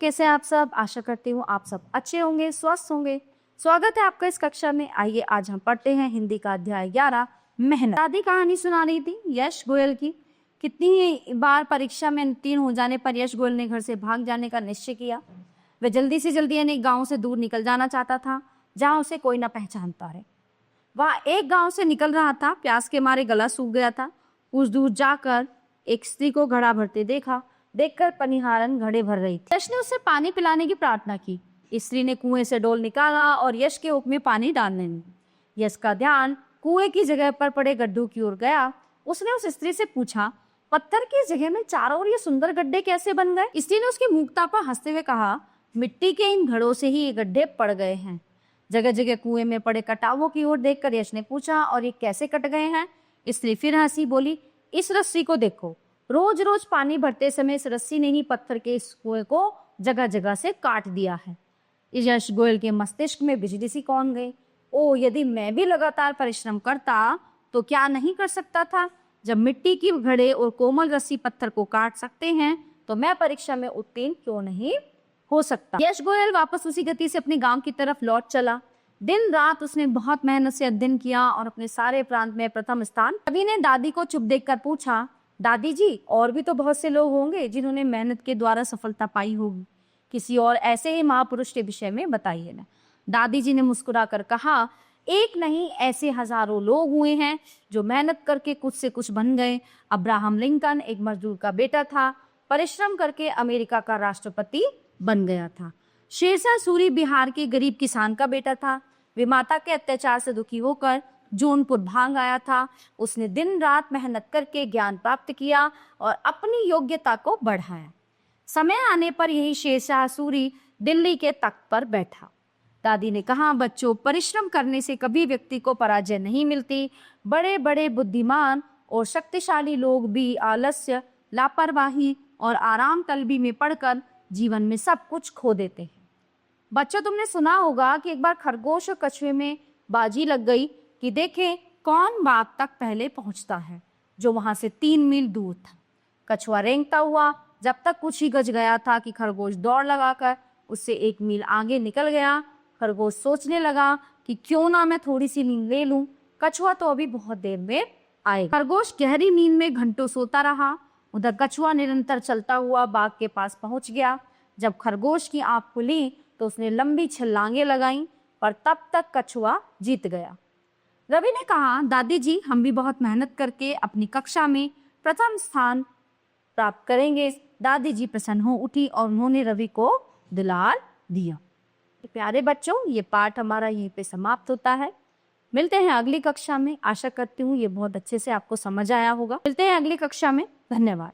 कैसे हैं आप सब? आशा करती हूँ आप सब अच्छे होंगे, स्वस्थ होंगे। स्वागत है आपका इस कक्षा में। आइए आज हम पढ़ते हैं हिंदी का अध्याय 11 मेहनत। दादी कहानी सुना रही थी यश गोयल की। कितनी बार परीक्षा में उत्तीर्ण हो जाने पर यश गोयल ने घर से भाग जाने का निश्चय किया। वह जल्दी से जल्दी यानी गाँव से दूर निकल जाना चाहता था, जहाँ उसे कोई न पहचानता रहे। वह एक गांव से निकल रहा था, प्यास के मारे गला सूख गया था। कुछ दूर जाकर एक स्त्री को घड़ा भरते देखा। देखकर पनिहारन घड़े भर रही थी। यश ने उससे पानी पिलाने की प्रार्थना की। स्त्री ने कुएं से डोल निकाला और यश के ऊख में पानी डालने लगी। यश का ध्यान कुएं की जगह पर पड़े गड्ढों की ओर गया। उसने उस स्त्री से पूछा, पत्थर की जगह में चारों ओर ये सुंदर गड्ढे कैसे बन गए? स्त्री ने उसकी मूर्खता पर हंसते हुए कहा, मिट्टी के इन घड़ों से ही ये गड्ढे पड़ गए हैं। जगह जगह कुएं में पड़े कटावों की ओर देखकर यश ने पूछा, और ये कैसे कट गए हैं? स्त्री फिर हंसी, बोली, इस रस्सी को देखो। रोज रोज पानी भरते समय इस रस्सी ने ही पत्थर के इस कुएं को जगह जगह से काट दिया है। यश गोयल के मस्तिष्क में बिजली सी कौन गई। ओ, यदि मैं भी लगातार परिश्रम करता तो क्या नहीं कर सकता था? जब मिट्टी की घड़े और कोमल रस्सी पत्थर को काट सकते हैं तो मैं परीक्षा में उत्तीर्ण क्यों नहीं हो सकता? यश गोयल वापस उसी गति से अपने गांव की तरफ लौट चला। दिन रात उसने बहुत मेहनत से अध्ययन किया और अपने सारे प्रांत में प्रथम स्थान। रवि ने दादी को चुप देखकर पूछा, दादी जी, और भी तो बहुत से लोग होंगे जिन्होंने मेहनत के द्वारा सफलता पाई होगी। किसी और ऐसे ही महापुरुष के विषय में बताइए ना। दादी जी ने मुस्कुराकर कहा, एक नहीं, ऐसे हजारों लोग हुए हैं जो मेहनत करके कुछ से कुछ बन गए। अब्राहम लिंकन एक मजदूर का बेटा था, परिश्रम करके अमेरिका का राष्ट्रपति बन गया था। शेरशाह सूरी बिहार के गरीब किसान का बेटा था। वे माता के अत्याचार से दुखी होकर जौनपुर भाग आया था। उसने दिन रात मेहनत करके ज्ञान प्राप्त किया और अपनी योग्यता को बढ़ाया। समय आने पर यही शेरशाह सूरी दिल्ली के तख्त पर बैठा। दादी ने कहा, बच्चों, परिश्रम करने से कभी व्यक्ति को पराजय नहीं मिलती। बड़े बड़े बुद्धिमान और शक्तिशाली लोग भी आलस्य, लापरवाही और आराम तलबी में पड़कर जीवन में सब कुछ खो देते हैं। बच्चों, तुमने सुना होगा कि एक बार खरगोश और कछुए में बाजी लग गई कि देखें कौन बाग तक पहले पहुंचता है, जो वहां से 3 मील दूर था। कछुआ रेंगता हुआ जब तक कुछ ही गज गया था कि खरगोश दौड़ लगाकर उससे 1 मील आगे निकल गया। खरगोश सोचने लगा कि क्यों ना मैं थोड़ी सी नींद ले लूं, कछुआ तो अभी बहुत देर में आएगा। खरगोश गहरी नींद में घंटों सोता रहा। उधर कछुआ निरंतर चलता हुआ बाग के पास पहुंच गया। जब खरगोश की आंख खुली तो उसने लंबी छलांगे लगाई, पर तब तक कछुआ जीत गया। रवि ने कहा, दादी जी, हम भी बहुत मेहनत करके अपनी कक्षा में प्रथम स्थान प्राप्त करेंगे। दादी जी प्रसन्न हो उठी और उन्होंने रवि को दुलार दिया। प्यारे बच्चों, ये पाठ हमारा यहीं पे समाप्त होता है। मिलते हैं अगली कक्षा में। आशा करती हूँ ये बहुत अच्छे से आपको समझ आया होगा। मिलते हैं अगली कक्षा में। धन्यवाद।